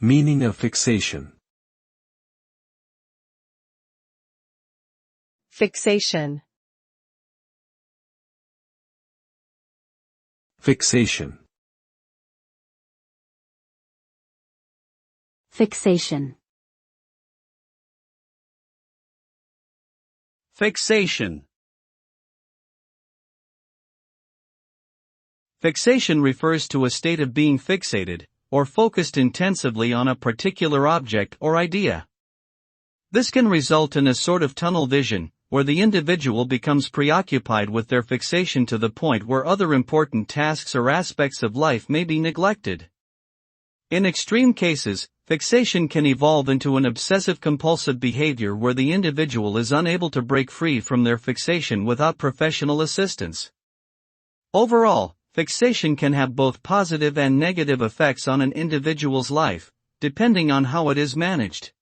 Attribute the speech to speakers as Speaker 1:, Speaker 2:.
Speaker 1: Meaning of fixation.
Speaker 2: Fixation.
Speaker 1: Fixation.
Speaker 3: Fixation.
Speaker 4: Fixation. Fixation refers to a state of being fixated, or focused intensively on a particular object or idea. This can result in a sort of tunnel vision, where the individual becomes preoccupied with their fixation to the point where other important tasks or aspects of life may be neglected. In extreme cases, fixation can evolve into an obsessive-compulsive behavior where the individual is unable to break free from their fixation without professional assistance. Overall, fixation can have both positive and negative effects on an individual's life, depending on how it is managed.